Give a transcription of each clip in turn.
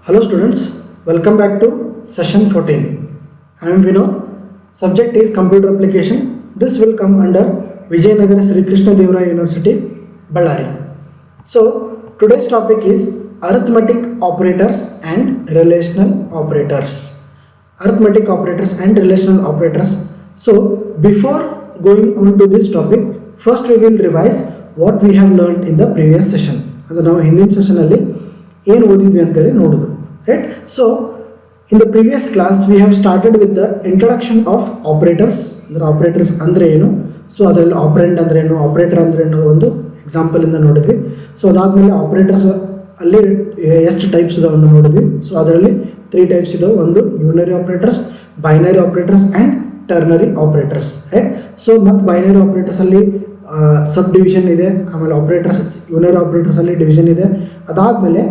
Hello students, welcome back to session 14. I am Vinod. Subject is computer application. This will come under Vijayanagara Sri Krishna Devaraya University, Ballari. So today's topic is arithmetic operators and relational operators. Arithmetic operators and relational operators. So before going on to this topic, first we will revise what we have learned in the previous session. ಅದು ನಾವು ಹಿಂದಿನ ಸೆಷನಲ್ಲಿ ಏನು ಓದಿದ್ವಿ ಅಂತೇಳಿ ನೋಡೋದು, right. So in the previous class we have started with the introduction of operators. ಅಂದರೆ operators ಅಂದರೆ ಏನು, so ಅದರಲ್ಲಿ ಆಪರೆಂಡ್ ಅಂದ್ರೆ ಏನು, ಆಪರೇಟರ್ ಅಂದ್ರೆ ಏನು ಒಂದು ಎಕ್ಸಾಂಪಲಿಂದ ನೋಡಿದ್ವಿ. ಸೊ ಅದಾದಮೇಲೆ ಆಪರೇಟರ್ಸ್ ಅಲ್ಲಿ ಎಷ್ಟು ಟೈಪ್ಸ್ ಇದಾವೆ ನೋಡಿದ್ವಿ. ಸೊ ಅದರಲ್ಲಿ 3 ಟೈಪ್ಸ್ ಇದಾವೆ. ಒಂದು unary operators, binary operators and ternary operators, right. So ಮತ್ತು ಬೈನರಿ ಆಪರೇಟರ್ಸಲ್ಲಿ ಸಬ್ ಡಿವಿಷನ್ ಇದೆ, ಆಮೇಲೆ ಆಪರೇಟರ್ಸ್ ಯೂನರಿ ಆಪರೇಟರ್ಸಲ್ಲಿ ಡಿವಿಷನ್ ಇದೆ, ಅದಾದಮೇಲೆ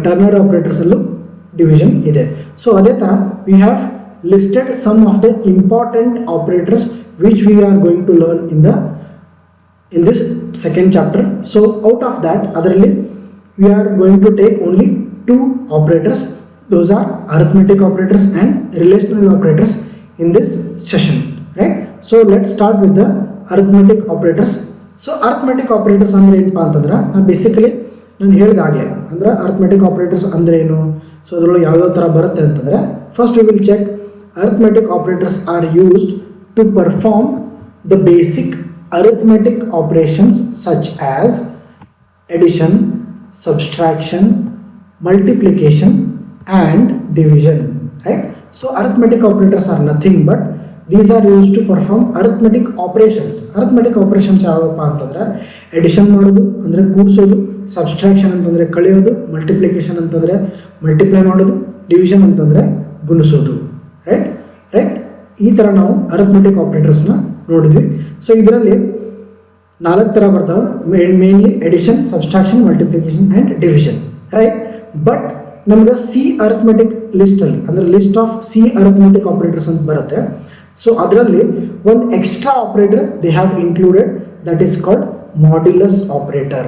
ಟರ್ನರಿ ಆಪರೇಟರ್ಸಲ್ಲೂ ಡಿವಿಷನ್ ಇದೆ. ಸೊ ಅದೇ ಥರ we have listed some of the important operators which we are going to learn in this second chapter. So out of that ಅದರಲ್ಲಿ we are going to take only 2 operators. Those are arithmetic operators and relational operators in this session, right? So let's start with the arithmetic operators. So arithmetic operators ಅಂದ್ರೆ ಏನಪ್ಪಾ ಅಂತಂದ್ರೆ basically ನಾನು ಹೇಳಿದಾಗಲೇ ಅಂದ್ರೆ arithmetic operators ಅಂದ್ರೆ ಏನು, so ಅದರೊಳಗೆ ಯಾವ್ಯಾವ ಥರ ಬರುತ್ತೆ ಅಂತಂದರೆ first we will check arithmetic operators are used to perform the basic arithmetic operations such as addition, subtraction, multiplication and division, right? So arithmetic operators are nothing but these are used to perform arithmetic operations. Arithmetic operations ಯಾವಪ್ಪ ಅಂತಂದ್ರೆ edition ಮಾಡೋದು ಅಂದರೆ ಕೂಡಿಸೋದು, subtraction ಅಂತಂದರೆ ಕಳೆಯೋದು, multiplication ಅಂತಂದರೆ multiply ಮಾಡೋದು, division ಅಂತಂದರೆ ಗುಣಿಸೋದು, right. ಈ ಥರ ನಾವು ಅರಿಥಮೆಟಿಕ್ ಆಪರೇಟರ್ಸ್ನ ನೋಡಿದ್ವಿ. ಸೊ ಇದರಲ್ಲಿ 4 ಥರ ಬರ್ತಾವೆ, mainly addition, subtraction, multiplication and division, right. But ನಮ್ಗೆ ಸಿ ಅರಿಥಮೆಟಿಕ್ ಲಿಸ್ಟಲ್ಲಿ ಅಂದರೆ list of C arithmetic operators ಅಂತ ಬರುತ್ತೆ. ಸೊ ಅದರಲ್ಲಿ ಒಂದು extra operator they have included, that is called modulus operator.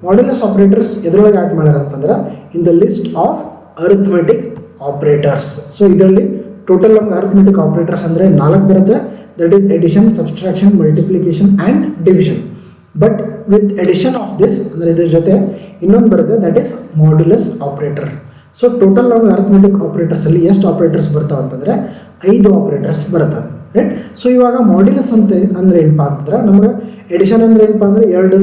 Modulus operators ಎದ್ರೊಳಗೆ ಆ್ಯಡ್ ಮಾಡ್ಯಾರ ಅಂತಂದ್ರೆ in the list of arithmetic operators. So ಇದರಲ್ಲಿ ಟೋಟಲ್ ನಮ್ಗೆ ಅರಿಥಮೆಟಿಕ್ ಆಪರೇಟರ್ಸ್ ಅಂದರೆ 4 ಬರುತ್ತೆ, that is addition, subtraction, multiplication and division. But with addition of this ಅಂದರೆ ಇದ್ರ ಜೊತೆ ಇನ್ನೊಂದು ಬರುತ್ತೆ, that is modulus operator. So total ನಾವು ಅರಿಥಮೆಟಿಕ್ ಆಪರೇಟರ್ಸಲ್ಲಿ ಎಷ್ಟು ಆಪರೇಟರ್ಸ್ ಬರ್ತಾವೆ ಅಂತಂದರೆ 5 ಆಪರೇಟರ್ಸ್ ಬರುತ್ತೆ, ರೈಟ್. ಸೊ ಇವಾಗ ಮಾಡ್ಯುಲಸ್ ಅಂತ ಅಂದರೆ ಏನಪ್ಪ ಅಂತಂದ್ರೆ ನಮಗೆ ಎಡಿಷನ್ ಅಂದರೆ ಏನಪ್ಪ ಅಂದರೆ 2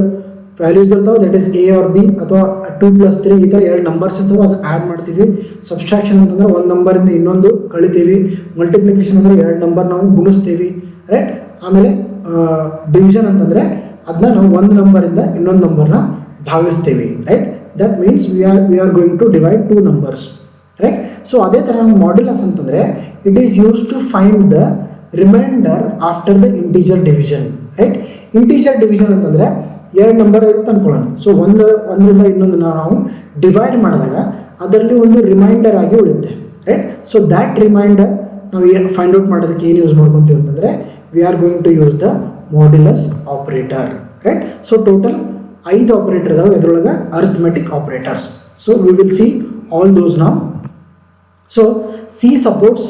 ವ್ಯಾಲ್ಯೂಸ್ ಇರ್ತಾವೆ, that is A or B ಅಥವಾ 2 + 3 ಈ ಥರ 2 ನಂಬರ್ಸ್ ಇರ್ತಾವೆ, ಅದು ಆ್ಯಡ್ ಮಾಡ್ತೀವಿ. ಸಬ್ಸ್ಟ್ರಾಕ್ಷನ್ ಅಂತಂದ್ರೆ ಒಂದು ನಂಬರಿಂದ ಇನ್ನೊಂದು ಕಳಿತೀವಿ. ಮಲ್ಟಿಪ್ಲಿಕೇಶನ್ ಅಂದರೆ 2 ನಂಬರ್ ನಾವು ಗುಣಿಸ್ತೀವಿ, ರೈಟ್. ಆಮೇಲೆ ಡಿವಿಷನ್ ಅಂತಂದರೆ ಅದನ್ನ ನಾವು ಒಂದು ನಂಬರಿಂದ ಇನ್ನೊಂದು ನಂಬರ್ನ ಭಾಗಿಸ್ತೀವಿ, right. That means we are going to divide 2 numbers, right. So ಅದೇ ಥರ ನಾವು ಮಾಡ್ಯುಲಸ್ ಅಂತಂದರೆ it is use to find the remainder after the integer division, right. Integer division ಅಂತಂದರೆ 2 ನಂಬರ್ ಇರುತ್ತೆ ಅನ್ಕೊಳ್ಳೋಣ. ಸೊ ಒಂದರಿಂದ ಇನ್ನೊಂದನ್ನ ನಾವು ಡಿವೈಡ್ ಮಾಡಿದಾಗ ಅದರಲ್ಲಿ ಒಂದು ರಿಮೈಂಡರ್ ಆಗಿ ಉಳಿಯುತ್ತೆ, ರೈಟ್. ಸೊ ದ್ಯಾಟ್ ರಿಮೈಂಡರ್ ನಾವು ಫೈಂಡ್ ಔಟ್ ಮಾಡೋದಕ್ಕೆ ಏನು ಯೂಸ್ ಮಾಡ್ಕೊತೀವಿ ಅಂತಂದರೆ we are going to use the modulus operator, right. So total 5 operator ಇದಾವೆ ಇದರೊಳಗೆ arithmetic operators. So we will see all those now. So C supports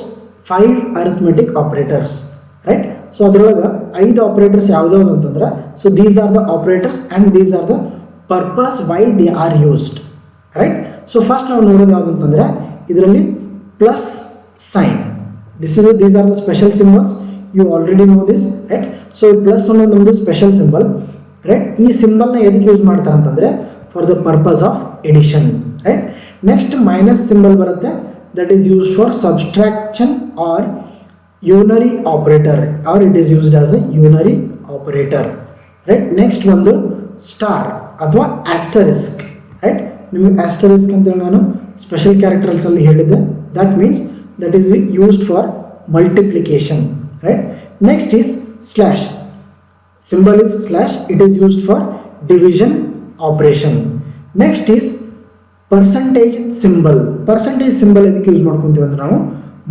5 arithmetic operators, right. So ಅದರೊಳಗೆ 5 operators ಯಾವ್ದಾವ್ದು ಅಂತಂದ್ರೆ, so these are the operators and these are the purpose why they are used, right. So first ನಾವು ನೋಡೋದು ಯಾವುದು ಅಂತಂದರೆ ಇದರಲ್ಲಿ plus sign. These are the special symbols, you already know this, right. So plus ಅನ್ನೋದೊಂದು special symbol, right. ಈ ಸಿಂಬಲ್ನ ಎದಕ್ಕೆ use ಮಾಡ್ತಾರೆ ಅಂತಂದರೆ for the purpose of addition, right. Next minus symbol ಬರುತ್ತೆ, that is used for subtraction or unary operator, or it is used as a unary operator, right. Next ಒಂದು star ಅಥವಾ asterisk, right. ನಿಮಗೆ ಆಸ್ಟರಿಸ್ಕ್ ಅಂತೇಳಿ ನಾನು special ಕ್ಯಾರೆಕ್ಟರ್ಸಲ್ಲಿ ಹೇಳಿದ್ದೆ. That means that is used for multiplication, right. Next is slash. Symbol is slash, it is used for division operation. Next is percentage symbol. Percentage symbol edike use ಮಾಡ್ಕೊಂತೀವಿ ಅಂದ್ರೆ ನಾವು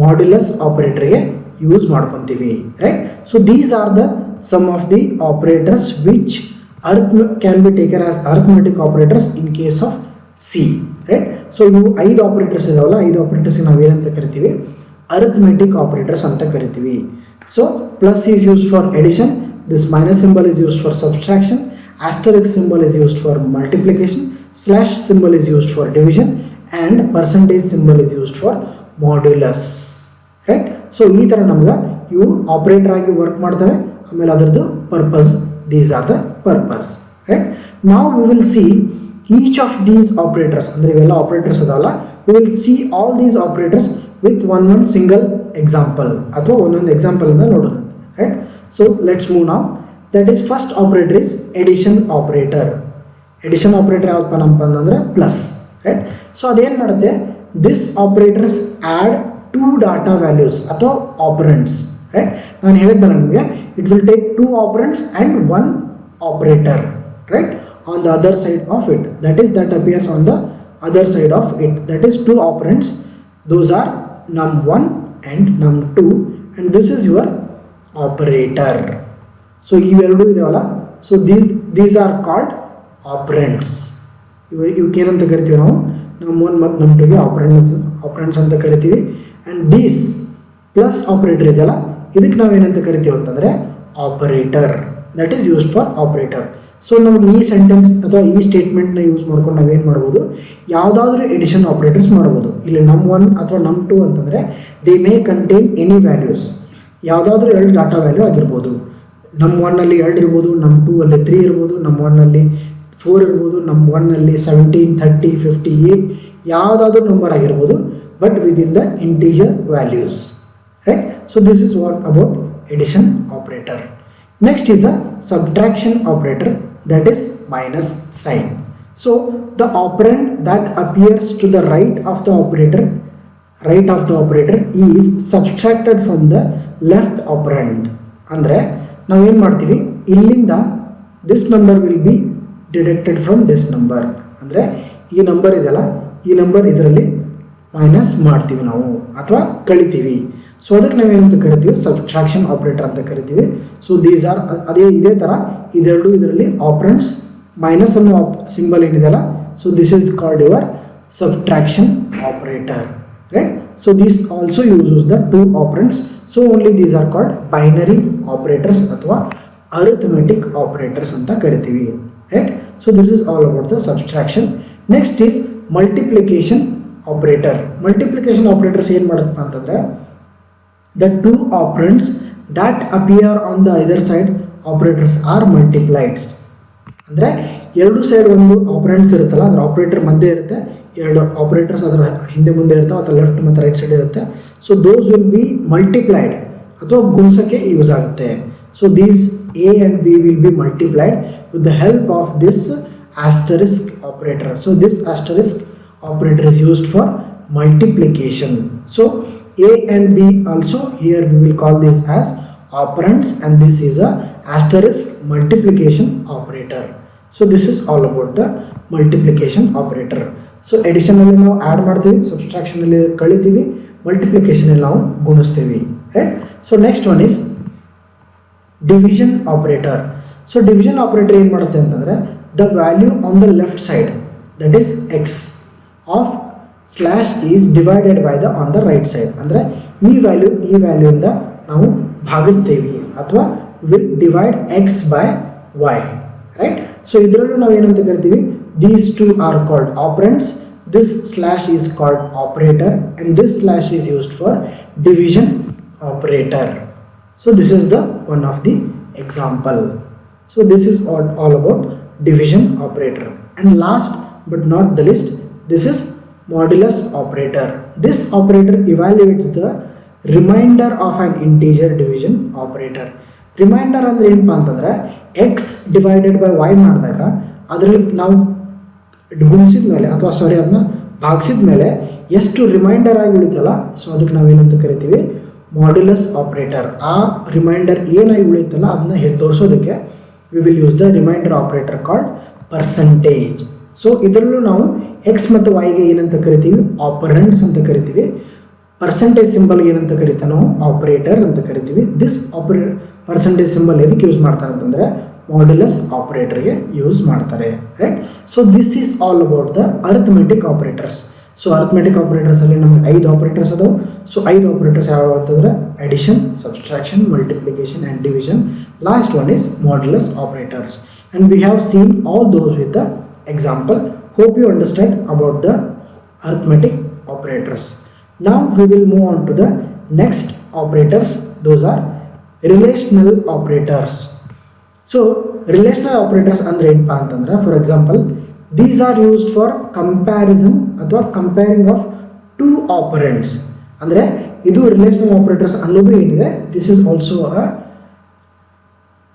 modulus operator ಗೆ use ಮಾಡ್ಕೊಂತೀವಿ, right. So these are the some of the operators which can be taken as arithmetic operators in case of C, right. So ಇವು 5 operators ಇದಾವಲ್ಲ, 5 operators ನಾವು ಏನಂತ ಕರಿತೀವಿ, ಅರಿಥಮೆಟಿಕ್ ಆಪರೇಟರ್ಸ್ ಅಂತ ಕರಿತೀವಿ. So plus is used for addition, this minus symbol is used for subtraction, asterisk symbol is used for multiplication, slash symbol is used for division, and percentage symbol is used for modulus, right. So ಈ ಥರ ನಮ್ಗೆ ಇವು operator ಆಗಿ work ಮಾಡ್ತವೆ. ಆಮೇಲೆ ಅದರದ್ದು purpose, these are the purpose, right. ನಾವು we will see each of these operators, ಅಂದರೆ ಇವೆಲ್ಲ ಆಪರೇಟರ್ಸ್ ಅದಾವಲ್ಲ, we will see all these operators with one single example, ಅಥವಾ ಒಂದೊಂದು ಎಕ್ಸಾಂಪಲಿಂದ ನೋಡೋಣ, right. So let's move now. That is first operator is addition operator. Addition operator ಯಾವತ್ತಪ್ಪ ನಮ್ಮಪ್ಪ ಅಂತಂದರೆ ಪ್ಲಸ್, ರೈಟ್. ಸೊ ಅದೇನು ಮಾಡುತ್ತೆ, this operators add 2 data values ಅಥವಾ ಆಪರೆಂಟ್ಸ್, ರೈಟ್. ನಾನು ಹೇಳಿದ್ದೆ ನನಗೆ it will take 2 operands and 1 operator, right, on the other side of it, that appears on the other side of it, that is 2 operands. Those are num1 and num2, and this is your operator. So iveradu idevalla, so these are called operands. ಇವಕ್ಕೆ ಏನಂತ ಕರಿತೀವಿ ನಾವು, num1 ಮತ್ತು num2 ಗೆ ಆಪರೆಂಡ್ಸ್ ಅಂತ ಕರಿತೀವಿ. and this plus operator ಇದೆಯಲ್ಲ, ಇದಕ್ಕೆ ನಾವು ಏನಂತ ಕರಿತೀವಿ ಅಂತಂದರೆ operator, that is used for operator. So ನಮಗೆ ಈ ಸೆಂಟೆನ್ಸ್ ಅಥವಾ ಈ ಸ್ಟೇಟ್ಮೆಂಟ್ನ ಯೂಸ್ ಮಾಡ್ಕೊಂಡು ನಾವೇನು ಮಾಡ್ಬೋದು, ಯಾವುದಾದ್ರೂ ಎಡಿಷನ್ ಆಪರೇಟರ್ಸ್ ಮಾಡ್ಬೋದು. ಇಲ್ಲಿ num1 ಅಥವಾ num2 ಅಂತಂದರೆ they may contain any values, ಯಾವುದಾದ್ರೂ 2 ಡಾಟಾ ವ್ಯಾಲ್ಯೂ ಆಗಿರ್ಬೋದು. num1ನಲ್ಲಿ 2 ಇರ್ಬೋದು, num2ಅಲ್ಲಿ 3 ಇರ್ಬೋದು, num1ನಲ್ಲಿ 4 ಇರ್ಬೋದು, num1ನಲ್ಲಿ 17, 30, 58 ಯಾವುದಾದ್ರೂ ನಂಬರ್ ಆಗಿರ್ಬೋದು, but within the integer values, right. So this is what about addition operator. Next is a subtraction operator, that is minus sign. So the operand that appears to the right of the operator is subtracted from the left operand. ಅಂದರೆ ನಾವು ಏನು ಮಾಡ್ತೀವಿ, ಇಲ್ಲಿಂದ this number will be deducted from this number. ಅಂದರೆ ಈ number ಇದೆಯಲ್ಲ, ಈ number ಇದರಲ್ಲಿ ಮೈನಸ್ ಮಾಡ್ತೀವಿ ನಾವು ಅಥವಾ ಕಳಿತೀವಿ. ಸೊ ಅದಕ್ಕೆ ನಾವೇನಂತ ಕರಿತೀವಿ, ಸಬ್ಟ್ರಾಕ್ಷನ್ ಆಪರೇಟರ್ ಅಂತ ಕರಿತೀವಿ. ಸೊ ದೀಸ್ ಆರ್ ಇದೇ ಥರ ಇದೆರಡು ಇದರಲ್ಲಿ ಆಪರೆಂಟ್ಸ್ ಮೈನಸ್ ಅನ್ನೋ ಸಿಂಬಲ್ ಏನಿದೆಯಲ್ಲ, so this is called your subtraction operator, right. So this also uses the 2 operands. So only these are called binary operators ಅಥವಾ ಅರಿಥಮೆಟಿಕ್ ಆಪರೇಟರ್ಸ್ ಅಂತ ಕರಿತೀವಿ, right. So this is all about the subtraction. Next is multiplication operator. Multiplication operators ಏನು ಮಾಡುತ್ತಪ್ಪ ಅಂತಂದರೆ, the 2 operands that appear on the either side operators are multiplied. ಅಂದರೆ ಎರಡು side ಒಂದು operands ಇರುತ್ತಲ್ಲ, ಅಂದರೆ ಆಪರೇಟರ್ ಮಧ್ಯೆ ಇರುತ್ತೆ, 2 ಆಪರೇಟರ್ಸ್ ಅದರ ಹಿಂದೆ ಮುಂದೆ ಇರ್ತಾವೆ ಅಥವಾ ಲೆಫ್ಟ್ ಮತ್ತು ರೈಟ್ ಸೈಡ್ ಇರುತ್ತೆ. So those will be multiplied ಅಥವಾ ಗುಣಿಸೋಕ್ಕೆ ಯೂಸ್ ಆಗುತ್ತೆ. So these A and B will be multiplied with the help of this asterisk operator. So this asterisk operator is used for multiplication. So A and B also, here we will call this as operands, and this is a asterisk multiplication operator. So this is all about the multiplication operator. So addition alli ನಾವು add ಮಾಡ್ತೀವಿ, subtraction alli ಕಳಿತೀವಿ, multiplication alli ನಾವು ಗುಣಿಸ್ತೀವಿ, right. So next one is division operator. So division operator ಏನು ಮಾಡುತ್ತೆ ಅಂತಂದ್ರೆ, the value on the left side, that is x, of slash is divided by the on the right side. ಅಂದರೆ ಈ ವ್ಯಾಲ್ಯೂಯಿಂದ ನಾವು ಭಾಗಿಸ್ತೀವಿ ಅಥವಾ will divide X by Y, right. So ಇದರಲ್ಲೂ ನಾವು ಏನಂತ ಕರಿತೀವಿ, these 2 are called operands, this slash is called operator, and this slash is used for division operator. So this is the one of the example. So this is all about division operator. And last but not the list, this is modulus operator. This operator evaluates the remainder of an integer division operator. Remainder ಅಂದ್ರೆ ಏನಪ್ಪ ಅಂತಂದ್ರೆ, x divided by y ಮಾಡಿದಾಗ ಅದರಲ್ಲಿ ನಾವು ಗುಣಿಸಿದ ಮೇಲೆ ಅಥವಾ ಅದನ್ನ ಭಾಗಿಸಿದ ಮೇಲೆ ಎಷ್ಟು ರಿಮೈಂಡರ್ ಆಗಿ ಉಳಿತಲ್ಲ, ಸೊ ಅದಕ್ಕೆ ನಾವೇನಂತ ಕರಿತೀವಿ, ಮಾಡ್ಯುಲಸ್ ಆಪರೇಟರ್. ಆ ರಿಮೈಂಡರ್ ಏನಾಗಿ ಉಳಿಯುತ್ತಲ್ಲ ಅದನ್ನ ತೋರಿಸೋದಕ್ಕೆ we will use the remainder operator called percentage. So ಇದರಲ್ಲೂ ನಾವು ಎಕ್ಸ್ ಮತ್ತು ವೈಗೆ ಏನಂತ ಕರಿತೀವಿ, ಆಪರೆಂಟ್ಸ್ ಅಂತ ಕರಿತೀವಿ. ಪರ್ಸೆಂಟೇಜ್ ಸಿಂಬಲ್ ಏನಂತ ಕರಿತೀವಿ ನಾವು, ಆಪರೇಟರ್ ಅಂತ ಕರಿತೀವಿ. ದಿಸ್ ಪರ್ಸೆಂಟೇಜ್ ಸಿಂಬಲ್ ಎದಕ್ಕೆ ಯೂಸ್ ಮಾಡ್ತಾರೆ ಅಂತಂದರೆ, ಮಾಡ್ಯುಲಸ್ ಆಪರೇಟರ್ಗೆ ಯೂಸ್ ಮಾಡ್ತಾರೆ, right. So this is all about the arithmetic operators. So arithmetic operators ಅಲ್ಲಿ ನಮಗೆ 5 ಆಪರೇಟರ್ಸ್ ಅದಾವೆ. ಸೊ 5 ಆಪರೇಟರ್ಸ್ ಯಾವ ಅಂತಂದ್ರೆ addition, subtraction, multiplication and division. Last one is modulus operators. And we have seen all those with the example. Hope you understand about the arithmetic operators. Now we will move on to the next operators. Those are relational operators. So relational operators andre enpa antandra, for example, these are used for comparison ಅಥವಾ comparing of two operands. ಅಂದ್ರೆ ಇದು relational operators ಅನ್ನೋದು ಏನಿದೆ, this is also a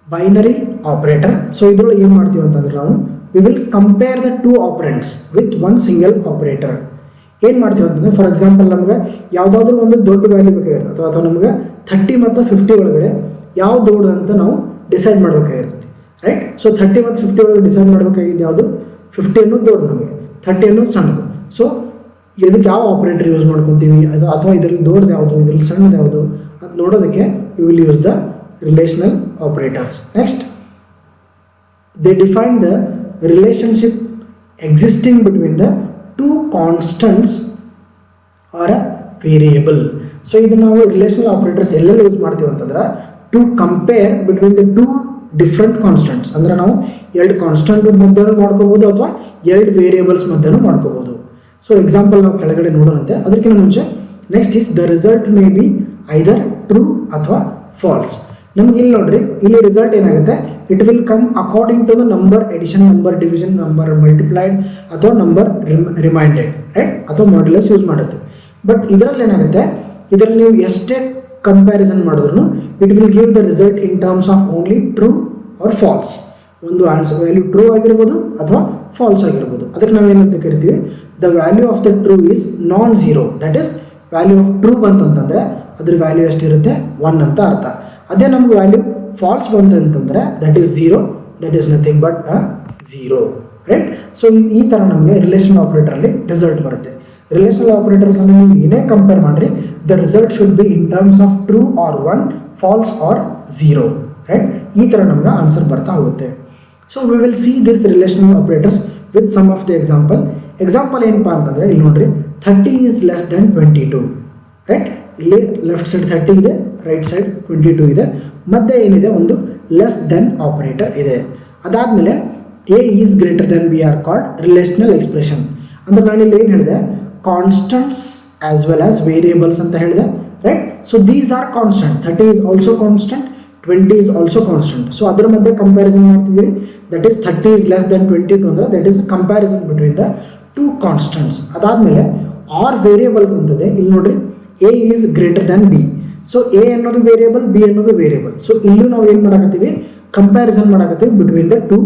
binary operator. So ಇದ್ರೊಳಗೆ ಏನು ಮಾಡ್ತೀವಿ ಅಂತಂದ್ರೆ ನಾವು we will compare the two operands with one single operator. ಏನು ಮಾಡ್ತೀವಿ ಅಂತಂದರೆ, ಫಾರ್ ಎಕ್ಸಾಂಪಲ್ ನಮಗೆ ಯಾವುದಾದ್ರೂ ಒಂದು ದೊಡ್ಡ ವ್ಯಾಲ್ಯೂ ಬೇಕಾಗಿರ್ತದೆ ಅಥವಾ ನಮಗೆ 30 ಮತ್ತು 50 ಒಳಗಡೆ ಯಾವ ದೊಡ್ಡದು ಅಂತ ನಾವು ಡಿಸೈಡ್ ಮಾಡಬೇಕಾಗಿರ್ತದೆ, ರೈಟ್. ಸೊ 30 ಮತ್ತು 50 ಒಳಗೆ ಡಿಸೈಡ್ ಮಾಡಬೇಕಾಗಿದ್ದು ಯಾವುದು, 50 ಅನ್ನೋದು ದೊಡ್ಡದು, ನಮಗೆ 30 ಅನ್ನೋದು ಸಣ್ಣದು. ಸೊ ಇದಕ್ಕೆ ಯಾವ ಆಪರೇಟರ್ ಯೂಸ್ ಮಾಡ್ಕೊತೀವಿ ಅಥವಾ ಇದರಲ್ಲಿ ದೊಡ್ಡದು ಯಾವುದು, ಇದರಲ್ಲಿ ಸಣ್ಣದು ಯಾವುದು ಅದು ನೋಡೋದಕ್ಕೆ you will use the relational operators. Next, they define the relationship existing between the two constants or a variable. So ಇದನ್ನು ನಾವು ರಿಲೇಷನಲ್ ಆಪರೇಟರ್ಸ್ ಎಲ್ಲೆಲ್ಲ ಯೂಸ್ ಮಾಡ್ತೀವಿ ಅಂತಂದ್ರೆ to compare between the two different constants. ಅಂದರೆ ನಾವು 2 ಕಾನ್ಸ್ಟೆಂಟ್ ಮಧ್ಯನೂ ಮಾಡ್ಕೋಬೋದು ಅಥವಾ 2 variables ಮಧ್ಯನೂ ಮಾಡ್ಕೋಬೋದು. ಸೊ ಎಕ್ಸಾಂಪಲ್ ನಾವು ಕೆಳಗಡೆ ನೋಡೋಣಂತೆ. ಅದಕ್ಕಿಂತ ಮುಂಚೆ next is the result may be either true ಅಥವಾ ಫಾಲ್ಸ್. ನಮ್ಗೆ ಇಲ್ಲಿ ನೋಡ್ರಿ, ಇಲ್ಲಿ ರಿಸಲ್ಟ್ ಏನಾಗುತ್ತೆ, it will come according to the number addition, number division, number multiplied ಅಥವಾ ನಂಬರ್ ರಿಮೈಂಡೆಡ್, ರೈಟ್, ಅಥವಾ ಮಾಡ್ಯುಲಸ್ ಯೂಸ್ ಮಾಡುತ್ತೆ. ಬಟ್ ಇದರಲ್ಲಿ ಏನಾಗುತ್ತೆ, ಇದರಲ್ಲಿ ನೀವು ಎಷ್ಟೇ ಕಂಪ್ಯಾರಿಸನ್ ಮಾಡಿದ್ರು it will give the result in terms of only true or false. ಒಂದು ಆನ್ಸರ್ ವ್ಯಾಲ್ಯೂ ಟ್ರೂ ಆಗಿರ್ಬೋದು ಅಥವಾ ಫಾಲ್ಸ್ ಆಗಿರ್ಬೋದು. ಅದಕ್ಕೆ ನಾವೇನಂತ ಕರಿತೀವಿ, the value of the true is non zero. That is value of true ಬಂತಂತಂದರೆ ಅದ್ರ ವ್ಯಾಲ್ಯೂ ಎಷ್ಟಿರುತ್ತೆ, 1 ಅಂತ ಅರ್ಥ. ಅದೇ ನಮ್ಗೆ ವ್ಯಾಲ್ಯೂ ಫಾಲ್ಸ್ ಬಂತು ಅಂತಂದರೆ that is 0, that is nothing but uh 0, right. So ಈ ಥರ ನಮಗೆ ರಿಲೇಷನಲ್ ಆಪರೇಟರಲ್ಲಿ ರಿಸಲ್ಟ್ ಬರುತ್ತೆ. ರಿಲೇಷನಲ್ ಆಪರೇಟರ್ಸ್ ಅನ್ನು ನೀವು ಏನೇ ಕಂಪೇರ್ ಮಾಡಿರಿ, the result should be in terms of true or 1, false or 0, right. ಈ ಥರ ನಮ್ಗೆ ಆನ್ಸರ್ ಬರ್ತಾ ಹೋಗುತ್ತೆ. So we will see this relational operators with some of the example. Example ಏನಪ್ಪ ಅಂತಂದರೆ, ಇಲ್ಲಿ ನೋಡ್ರಿ, 30 ಈಸ್ ಲೆಸ್ ದೆನ್ 22, ರೈಟ್. ಇಲ್ಲಿ ಲೆಫ್ಟ್ ಸೈಡ್ 30 ಇದೆ, ರೈಟ್ ಸೈಡ್ 22 ಇದೆ, ಮಧ್ಯೆ ಏನಿದೆ ಒಂದು ಲೆಸ್ ದೆನ್ ಆಪರೇಟರ್ ಇದೆ. ಅದಾದಮೇಲೆ A is greater then B R called relational expression. ಅಂದರೆ ನಾನಿಲ್ಲಿ ಏನು ಹೇಳಿದೆ, constants as well as variables ಅಂತ ಹೇಳಿದೆ, right. So these R constant. 30 is also constant, 20 is also constant. So ಅದರ ಮಧ್ಯೆ ಕಂಪ್ಯಾರಿಸನ್ ಮಾಡ್ತಿದ್ದೀವಿ. That is 30 is less then 22 ಅಂದರೆ that is comparison between the two constants. ಅದಾದಮೇಲೆ ಆರ್ ವೇರಿಯೇಬಲ್ಸ್ ಅಂತದೆ. ಇಲ್ಲಿ ನೋಡ್ರಿ, A is greater then B. So A ಅನ್ನೋದು variable, B ಅನ್ನೋದು variable. So ಇಲ್ಲೂ ನಾವು ಏನು ಮಾಡಕತ್ತೀವಿ, ಕಂಪ್ಯಾರಿಸನ್ ಮಾಡಕತ್ತೀವಿ between the two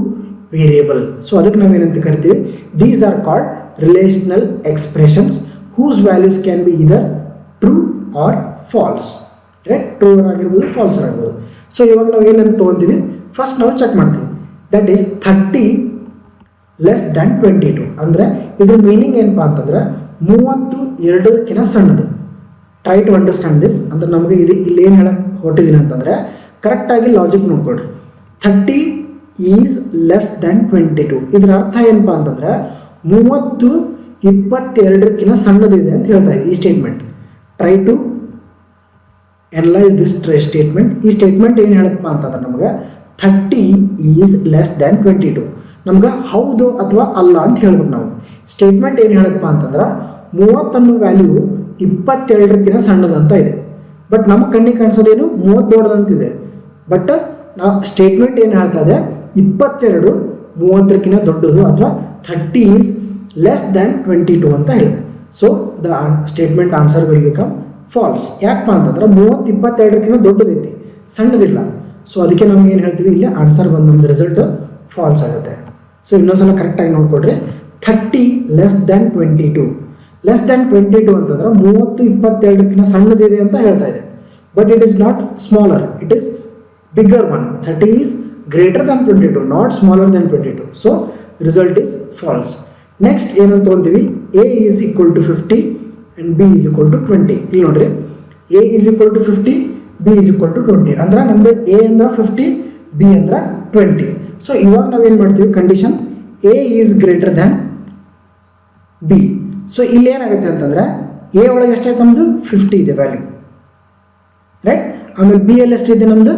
variable. So ಅದಕ್ಕೆ ನಾವೇನಂತ ಕರಿತೀವಿ, these are called relational expressions whose values can be either true or false, right. True ಆಗಿರ್ಬೋದು, ಫಾಲ್ಸ್ ಆಗಿರ್ಬೋದು. ಸೊ ಇವಾಗ ನಾವು ಏನಂತ ತೊಗೊತೀವಿ, ಫಸ್ಟ್ ನಾವು ಚೆಕ್ ಮಾಡ್ತೀವಿ. That is 30 less than 22. ಅಂದರೆ ಇದ್ರ ಮೀನಿಂಗ್ ಏನಪ್ಪ ಅಂತಂದ್ರೆ 32ಕ್ಕಿಂತ ಸಣ್ಣದು. Try to understand this. ಅಂದರೆ ನಮಗೆ ಇದು ಇಲ್ಲಿ ಏನು ಹೇಳಕ್ಕೆ ಹೊಟ್ಟಿದ್ದೀನಿ ಅಂತಂದರೆ, ಕರೆಕ್ಟಾಗಿ ಲಾಜಿಕ್ ನೋಡ್ಕೊಳ್ರಿ. 30 is less than 22. ಇದರ ಅರ್ಥ ಏನಪ್ಪ ಅಂತಂದರೆ 30 22ಕ್ಕಿಂತ ಸಣ್ಣದಿದೆ ಅಂತ ಹೇಳ್ತಾ ಇದೆ ಈ statement. Try to analyse this statement. ಈ ಸ್ಟೇಟ್ಮೆಂಟ್ ಏನು ಹೇಳುತ್ತಪ್ಪ ಅಂತಂದ್ರೆ ನಮಗೆ 30 ಈಸ್ ಲೆಸ್ ದ್ಯಾನ್ 22. ನಮ್ಗೆ ಹೌದು ಅಥವಾ ಅಲ್ಲ ಅಂತ ಹೇಳ್ಬೇಕು ನಾವು. ಸ್ಟೇಟ್ಮೆಂಟ್ ಏನು ಹೇಳುತ್ತಪ್ಪ ಅಂತಂದ್ರೆ 30 ಅನ್ನೋ ವ್ಯಾಲ್ಯೂ 22ಕ್ಕಿಂತ ಸಣ್ಣದಂತ ಇದೆ. ಬಟ್ ನಮ್ಮ ಕಣ್ಣಿಗೆ ಕಾಣಿಸೋದೇನು 30 ದೊಡ್ಡದಂತಿದೆ. ಬಟ್ ನಾ ಸ್ಟೇಟ್ಮೆಂಟ್ ಏನು ಹೇಳ್ತಾ ಇದೆ, 22 30ಕ್ಕಿಂತ ದೊಡ್ಡದು ಅಥವಾ 30 ಈಸ್ ಲೆಸ್ ದ್ಯಾನ್ 22 ಅಂತ ಹೇಳಿದೆ. So the statement answer will become false. ಯಾಕಪ್ಪ ಅಂತಂದ್ರೆ 30 22ಕ್ಕಿಂತ ದೊಡ್ಡದೈತಿ, ಸಣ್ಣದಿಲ್ಲ. ಸೊ ಅದಕ್ಕೆ ನಮ್ಗೆ ಏನು ಹೇಳ್ತೀವಿ, ಇಲ್ಲಿ ಆನ್ಸರ್ ಬಂದು ನಮ್ದು ರಿಸಲ್ಟ್ ಫಾಲ್ಸ್ ಆಗುತ್ತೆ. ಸೊ ಇನ್ನೊಂದ್ಸಲ ಕರೆಕ್ಟಾಗಿ ನೋಡ್ಕೊಡ್ರಿ. 30 ಲೆಸ್ ದ್ಯಾನ್ 22. ಲೆಸ್ ದ್ಯಾನ್ 22 ಅಂತಂದ್ರೆ 30 22ಕ್ಕಿಂತ ಸಣ್ಣದಿದೆ ಅಂತ ಹೇಳ್ತಾ ಇದೆ. But it is not smaller, it is bigger one. 30 is greater than 22, not smaller than 22. So result is false. Next ಏನಂತ ತೊಗೊಂತೀವಿ, A is equal to 50 and B is equal to 20. ಇಲ್ಲಿ ನೋಡ್ರಿ, A is equal to 50, B is equal to 20. ಅಂದ್ರೆ ನಮ್ಮದು A ಅಂದ್ರೆ 50, B ಅಂದ್ರೆ 20. So ಇವಾಗ ನಾವೇನು ಮಾಡ್ತೀವಿ, condition A is greater than B. So ಇಲ್ಲಿ ಏನಾಗುತ್ತೆ ಅಂತಂದರೆ ಎ ಒಳಗೆ ಎಷ್ಟಾಯ್ತು ನಮ್ಮದು 50 ಇದೆ ವ್ಯಾಲ್ಯೂ, ರೈಟ್. ಆಮೇಲೆ ಬಿ ಅಲ್ಲಿ ಎಷ್ಟಿದೆ ನಮ್ಮದು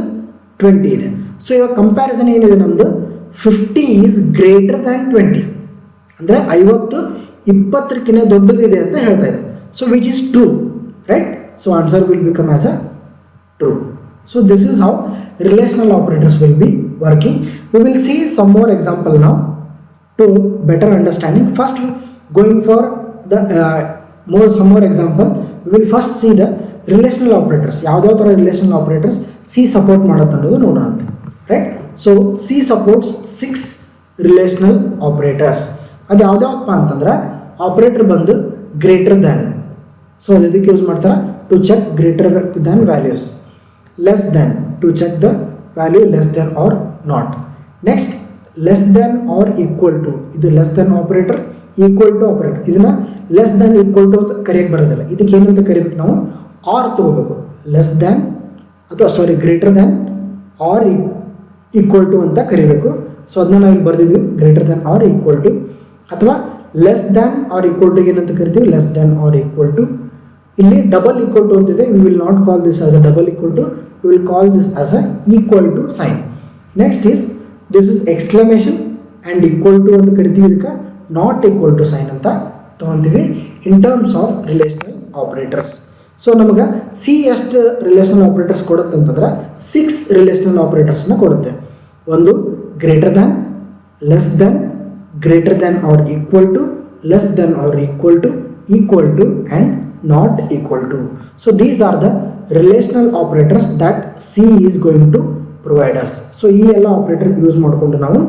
20 ಇದೆ. ಸೊ ಇವಾಗ ಕಂಪ್ಯಾರಿಸನ್ ಏನಿದೆ ನಮ್ಮದು 50 ಈಸ್ ಗ್ರೇಟರ್ ದ್ಯಾನ್ 20 ಅಂದರೆ 50 20ಕ್ಕಿಂತ ದೊಡ್ಡದಿದೆ ಅಂತ ಹೇಳ್ತಾ ಇದೆ. So which is true, right. So answer will become as a true. So this is how relational operators will be working. We will see some more example now to better understanding. First, going for the some more example, we will first see the relational operators. ಯಾವ್ದಾವ ಥರ relational operators C support ಮಾಡುತ್ತೆ ಅನ್ನೋದು ನೋಡೋಣ, right. So C supports 6 relational operators. ಅದು ಯಾವ್ದಾವಪ್ಪ ಅಂತಂದ್ರೆ operator ಬಂದು greater than. So ಅದು ಇದಕ್ಕೆ use ಮಾಡ್ತಾರೆ to check greater than values, less than to check the value less than or not. Next, less than or equal to, ಇದು less than operator, equal to operator. ಇದನ್ನ less than equal to ಅಂತ ಕರೆಯಕ್ಕೆ ಬರೋದಿಲ್ಲ. ಇದಕ್ಕೆ ಏನಂತ ಕರಿಬೇಕು ನಾವು, R ತಗೋಬೇಕು. Less than ಅಥವಾ sorry greater than or equal to ಅಂತ ಕರಿಬೇಕು. ಸೊ ಅದನ್ನ ನಾವು ಇಲ್ಲಿ ಬರೆದಿದ್ವಿ, greater than or equal to, ಅಥವಾ less than or equal to ಏನಂತ ಕರಿತೀವಿ, less than or equal to. ಇಲ್ಲಿ ಡಬಲ್ ಈಕ್ವಲ್ ಟು ಅಂತಿದೆ, we will not call this as a double equal to, we will call this as a equal to sign. Next is this is exclamation and equal to ಅಂತ ಕರಿತೀವಿ, ಇದಕ್ಕೆ not equal to sign ಅಂತ ತಗೊಂತೀವಿ in terms of relational operators. So ನಮಗೆ C ಎಷ್ಟು relational operators ಕೊಡುತ್ತೆ ಅಂತಂದ್ರೆ 6 relational ಆಪರೇಟರ್ಸ್ನ ಕೊಡುತ್ತೆ. ಒಂದು greater than, less than, greater than or equal to, less than or equal to and not equal to. So these are the relational operators that C is going to provide us. So ಈ ಎಲ್ಲ operator use ಮಾಡಿಕೊಂಡು ನಾವು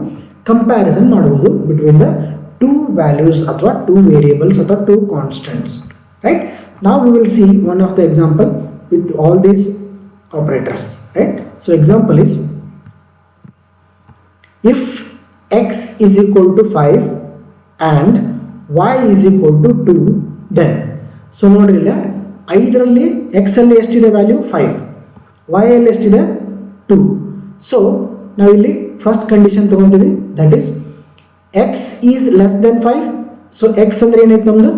comparison ಮಾಡಬಹುದು between the 2 values ಅಥವಾ 2 variables ಅಥವಾ 2 constants, right. Now we will see one of the example with all these operators, right. So example is, if x is equal to 5 and y is equal to 2, then so ನೋಡ್ರಿ ಇಲ್ಲ 5ರಲ್ಲಿ X ಅಲ್ಲಿ ಎಷ್ಟಿದೆ value 5, Y ಅಲ್ಲಿ ಎಷ್ಟಿದೆ 2. So ನಾವಿಲ್ಲಿ first condition ತೊಗೊತೀವಿ, that is X is less than 5. So X ಅಂದರೆ ಏನೈತೆ ನಮ್ಮದು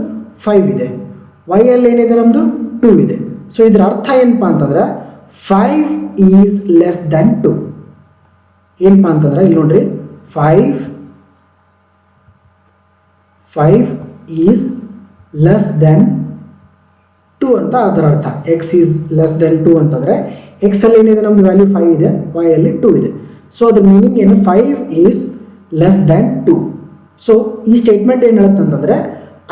5 ಇದೆ, ವೈ ಅಲ್ಲಿ ಏನಿದೆ ನಮ್ಮದು 2 ಇದೆ. ಸೊ ಇದರ ಅರ್ಥ ಏನಪ್ಪ ಅಂತಂದ್ರೆ 5 ಈಸ್ ಲೆಸ್ ದೆನ್ 2. ಏನಪ್ಪ ಅಂತಂದ್ರೆ ಇಲ್ಲಿ ನೋಡ್ರಿ, 5 ಈಸ್ ಲೆಸ್ ದೆನ್ 2 ಅಂತ ಅದರ ಅರ್ಥ. ಎಕ್ಸ್ ಈಸ್ ಲೆಸ್ ದೆನ್ 2 ಅಂತಂದರೆ ಎಕ್ಸ್ ಅಲ್ಲಿ ಏನಿದೆ ನಮ್ಮದು ವ್ಯಾಲ್ಯೂ 5 ಇದೆ, ವೈ ಅಲ್ಲಿ 2 ಇದೆ. ಸೊ ಅದ್ರ ಮೀನಿಂಗ್ ಏನು, 5 ಈಸ್ ಲೆಸ್ ದೆನ್ 2. ಸೊ ಈ ಸ್ಟೇಟ್ಮೆಂಟ್ ಏನು ಹೇಳುತ್ತೆ ಅಂತಂದರೆ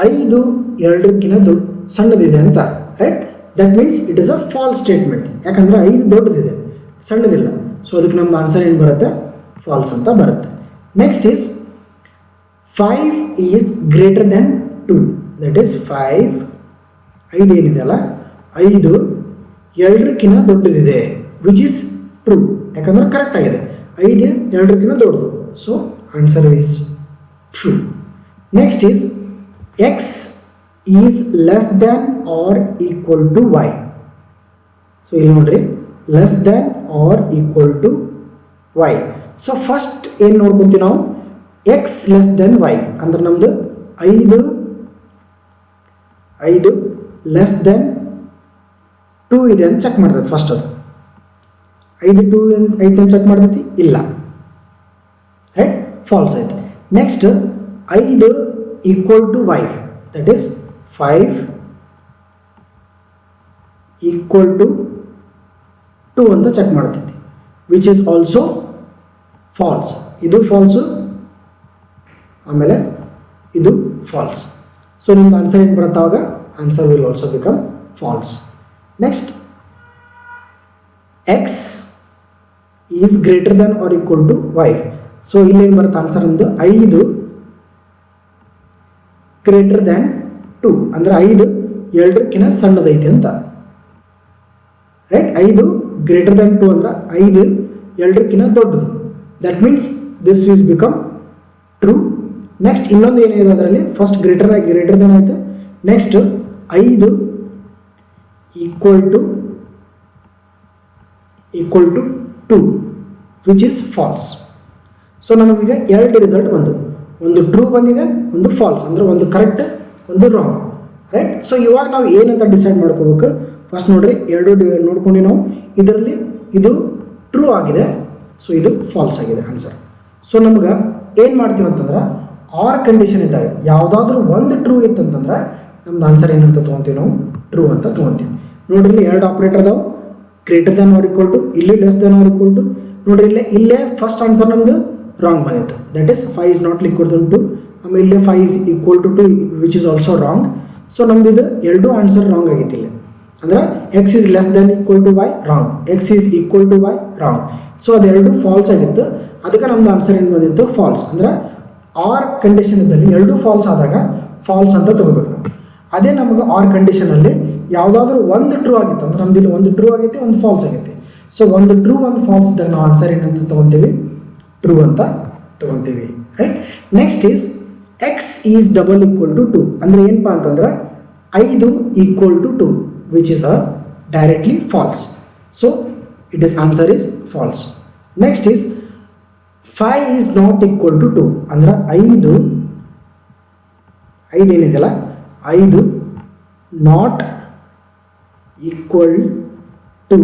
5 2ಕ್ಕಿಂತ ಸಣ್ಣದಿದೆ ಅಂತ, right. That means it is a false statement. ಯಾಕಂದರೆ 5 ದೊಡ್ಡದಿದೆ, ಸಣ್ಣದಿಲ್ಲ. ಸೊ ಅದಕ್ಕೆ ನಮ್ಮ ಆನ್ಸರ್ ಏನು ಬರುತ್ತೆ, ಫಾಲ್ಸ್ ಅಂತ ಬರುತ್ತೆ. Next is 5 is greater than 2. That is 5 ಏನಿದೆ ಅಲ್ಲ, 5 2ಕ್ಕಿಂತ ದೊಡ್ಡದಿದೆ, ವಿಚ್ ಈಸ್ ಟ್ರೂ. ಯಾಕಂದ್ರೆ ಕರೆಕ್ಟ್ ಆಗಿದೆ, 5 2ಕ್ಕಿಂತ ದೊಡ್ಡದು. So answer is true. Next is X is less than or equal to Y. So ಇಲ್ಲಿ ನೋಡ್ರಿ, less than or equal to Y. So first ಏನು ನೋಡ್ಕೊತೀವಿ ನಾವು, ಎಕ್ಸ್ ಲೆಸ್ ದೆನ್ ವೈ ಅಂದ್ರೆ ನಮ್ಮದು 5 ಲೆಸ್ ದೆನ್ 2 ಇದೆ ಅಂತ ಚೆಕ್ ಮಾಡ್ತೈತಿ. ಫಸ್ಟ್ ಅದು 5 2 ಐತೆ ಅಂತ ಚೆಕ್ ಮಾಡ್ತೈತಿ, ಇಲ್ಲ, ರೈಟ್, ಫಾಲ್ಸ್ ಐತೆ. Next 5 equal to Y, that is 5 equal to 2 ಅಂತ ಚೆಕ್ ಮಾಡ್ತೈತಿ, ವಿಚ್ ಈಸ್ ಆಲ್ಸೋ ಫಾಲ್ಸ್. ಇದು ಫಾಲ್ಸು, ಆಮೇಲೆ ಇದು ಫಾಲ್ಸ್. ಸೊ ನಿಮ್ದು ಆನ್ಸರ್ ಏನು ಬರುತ್ತೆ ಆವಾಗ, answer will also become false. Next, X is greater than or equal to Y. So ಇಲ್ಲೇನು ಬರುತ್ತೆ ಆನ್ಸರ್ ಒಂದು 5 ಗ್ರೇಟರ್ ದ್ಯಾನ್ 2 ಅಂದರೆ 5 2ಕ್ಕಿಂತ ಸಣ್ಣದೈತಿ ಅಂತ, ರೈಟ್. 5 ಗ್ರೇಟರ್ ದ್ಯಾನ್ 2 ಅಂದ್ರೆ 5 2ಕ್ಕಿಂತ ದೊಡ್ಡದು. That means this is become true. Next ಇನ್ನೊಂದು ಏನಿದೆ ಅದರಲ್ಲಿ, ಫಸ್ಟ್ ಗ್ರೇಟರ್ ದೆನ್ ಆಯಿತು. Next 5 equal to 2 which is false. So ನಮಗೀಗ ಎರಡು ರಿಸಲ್ಟ್ ಬಂದು, ಒಂದು ಟ್ರೂ ಬಂದಿದೆ, ಒಂದು ಫಾಲ್ಸ್, ಅಂದರೆ ಒಂದು ಕರೆಕ್ಟ್ ಒಂದು ರಾಂಗ್, ರೈಟ್. ಸೊ ಇವಾಗ ನಾವು ಏನಂತ ಡಿಸೈಡ್ ಮಾಡ್ಕೋಬೇಕು, ಫಸ್ಟ್ ನೋಡ್ರಿ ಎರಡು ನೋಡ್ಕೊಂಡು ನಾವು ಇದರಲ್ಲಿ ಇದು ಟ್ರೂ ಆಗಿದೆ, ಸೊ ಇದು ಫಾಲ್ಸ್ ಆಗಿದೆ ಆನ್ಸರ್. ಸೊ ನಮ್ಗೆ ಏನು ಮಾಡ್ತೀವಿ ಅಂತಂದ್ರೆ ಆರ್ ಕಂಡೀಷನ್ ಇದ್ದಾಗ ಯಾವುದಾದ್ರೂ ಒಂದು ಟ್ರೂ ಇತ್ತಂತಂದ್ರೆ ನಮ್ದು ಆನ್ಸರ್ ಏನಂತ ತೊಗೊತೀವಿ, ನಾವು ಟ್ರೂ ಅಂತ ತೊಗೊತೀವಿ. ನೋಡ್ರಿ ಇಲ್ಲಿ ಎರಡು ಆಪ್ರೇಟರ್ ಅದಾವೆ, greater than or equal to, ಇಲ್ಲಿ less than or equal to. ನೋಡ್ರಿ ಇಲ್ಲೇ ಫಸ್ಟ್ ಆನ್ಸರ್ ನಮ್ದು ರಾಂಗ್ ಬಂದಿತ್ತು, that is 5 is not equal to 2. ಆಮೇಲೆ ಇಲ್ಲೇ 5 is equal to 2 which is also wrong. So ನಮ್ದು ಇದು ಎರಡು ಆನ್ಸರ್ ರಾಂಗ್ ಆಗೈತಿ ಇಲ್ಲಿ. ಅಂದ್ರೆ X is less than equal to Y wrong, X is equal to Y wrong. So ಅದೆರಡು false ಆಗಿತ್ತು, ಅದಕ್ಕೆ ನಮ್ದು ಆನ್ಸರ್ ಏನು ಬಂದಿತ್ತು ಫಾಲ್ಸ್. ಅಂದ್ರೆ ಆರ್ ಕಂಡೀಷನ್ ಇದ್ದಲ್ಲಿ ಎರಡು ಫಾಲ್ಸ್ ಆದಾಗ ಫಾಲ್ಸ್ ಅಂತ ತಗೋಬೇಕು ನಾವು. ಅದೇ ನಮಗೆ ಆರ್ ಕಂಡೀಷನಲ್ಲಿ ಯಾವುದಾದ್ರೂ ಒಂದು ಟ್ರೂ ಆಗಿತ್ತು ಅಂದ್ರೆ ನಮ್ದು ಇಲ್ಲಿ ಒಂದು ಟ್ರೂ ಆಗೈತಿ, ಒಂದು ಫಾಲ್ಸ್ ಆಗೈತಿ. ಸೊ ಒಂದು ಟ್ರೂ ಒಂದು ಫಾಲ್ಸ್ ಇದ್ದಾಗ ನಾವು ಆನ್ಸರ್ ಏನಂತ ತೊಗೊತೀವಿ, ಟ್ರೂ ಅಂತ ತೊಗೊತೀವಿ, right. Next is X is double equal to 2. ಅಂದರೆ ಏನಪ್ಪ ಅಂತಂದ್ರೆ 5 equal to 2 which is directly false. So it is answer is false. Next is 5 is not equal to 2. ಅಂದ್ರೆ 5 ಏನಿದೆಯಲ್ಲ 5 ನಾಟ್ ಈಕ್ವಲ್ ಟು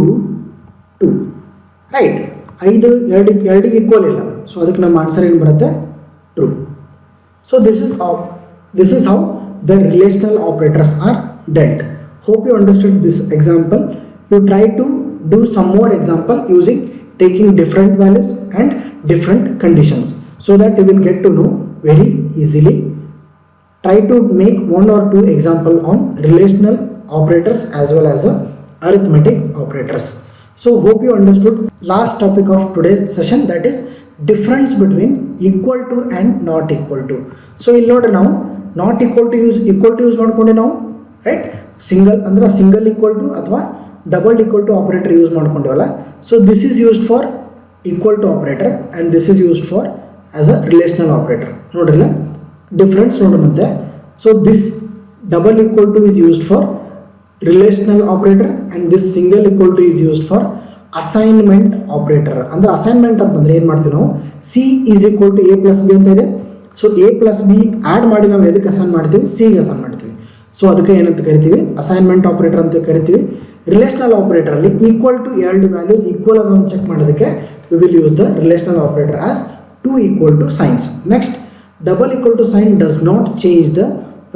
2, ರೈಟ್. 5 ಎರಡಿಗೆ equal ಇಲ್ಲ, so ಅದಕ್ಕೆ ನಮ್ಮ answer ಏನು ಬರುತ್ತೆ, true. So this is how the relational operators are dealt. Hope you understood this example. You try to do some more example using taking different values and different conditions so that you will get to know very easily. Try to make 1 or 2 example on relational operators as well as arithmetic operators. So hope you understood last topic of today's session, that is difference between equal to and not equal to. So ಇಲ್ಲಿ ನೋಡ್ರಿ ನಾವು not equal to use ಮಾಡ್ಕೊಂಡೆ ನಾವು, right. Single equal to ಅಥವಾ double equal to operator use ಮಾಡ್ಕೊಂಡೇವಲ್ಲ. So this is used for equal to operator and this is used for as a relational operator. ನೋಡ್ರಿಲ್ಲ difference ನೋಡೋಣಂತೆ. So this double equal to is used for relational operator and this single equal to is used for assignment operator. ಅಂದರೆ assignment ಅಂತಂದ್ರೆ ಏನು ಮಾಡ್ತೀವಿ ನಾವು, C is equal to A plus B ಅಂತ ಇದೆ. So A plus B add ಮಾಡಿ ನಾವು ಎದಕ್ಕೆ ಅಸೈನ್ ಮಾಡ್ತೀವಿ, ಸಿಗೆ ಅಸೈನ್ ಮಾಡ್ತೀವಿ. ಸೊ ಅದಕ್ಕೆ ಏನಂತ ಕರಿತೀವಿ, ಅಸೈನ್ಮೆಂಟ್ ಆಪರೇಟರ್ ಅಂತ ಕರಿತೀವಿ. ರಿಲೇಷನಲ್ ಆಪರೇಟರಲ್ಲಿ ಈಕ್ವಲ್ ಟು ಎರಡು ವ್ಯಾಲ್ಯೂಸ್ ಈಕ್ವಲ್ ಅದನ್ನು ಚೆಕ್ ಮಾಡೋದಕ್ಕೆ we will use the relational operator as 2 equal to signs. Next double equal to sign does not change the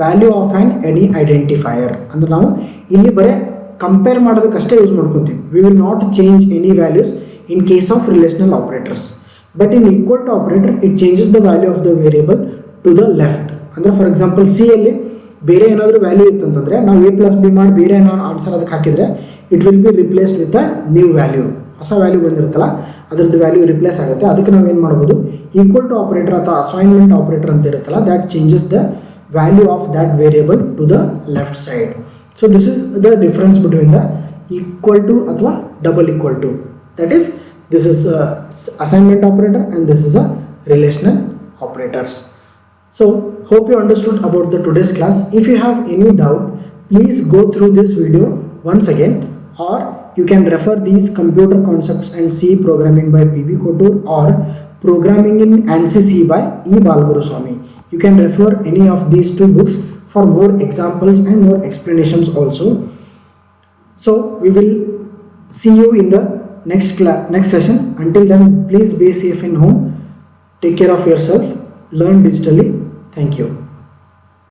value of an any identifier. ಅಂದರೆ ನಾವು ಇಲ್ಲಿ ಬರೀ ಕಂಪೇರ್ ಮಾಡೋದಕ್ಕಷ್ಟೇ use ಮಾಡ್ಕೊತೀವಿ. We will not change any values in case of relational operators. But in equal to operator it changes the value of the variable to the left. ಅಂದರೆ for example ಸಿಯಲ್ಲಿ ಬೇರೆ ಏನಾದರೂ ವ್ಯಾಲ್ಯೂ ಇತ್ತಂತಂದರೆ ನಾವು A plus B ಮಾಡಿ ಬೇರೆ ಏನಾದ್ರು answer ಅದಕ್ಕೆ ಹಾಕಿದರೆ it will be replaced with a new value. ಹೊಸ ವ್ಯಾಲ್ಯೂ ಬಂದಿರುತ್ತಲ್ಲ ಅದರದ್ದು ವ್ಯಾಲ್ಯೂ ರಿಪ್ಲೇಸ್ ಆಗುತ್ತೆ. ಅದಕ್ಕೆ ನಾವು ಏನು ಮಾಡ್ಬೋದು, ಈಕ್ವಲ್ ಟು ಆಪರೇಟರ್ ಅಥವಾ ಅಸೈನ್ಮೆಂಟ್ ಆಪರೇಟರ್ ಅಂತ ಇರುತ್ತಲ್ಲ, that changes the value of that variable to the left side. So this is the difference between the equal to ಅಥವಾ double equal to. That is this is assignment operator and this is a relational operators. So hope you understood about the today's class. If you have any doubt, please go through this video once again, or you can refer these computer concepts and C programming by PB Kotur or programming in ANSYS C by E Balguruswamy. You can refer any of these 2 books for more examples and more explanations also. So we will see you in the next session. Until then, please be safe in home, take care of yourself, learn digitally. Thank you.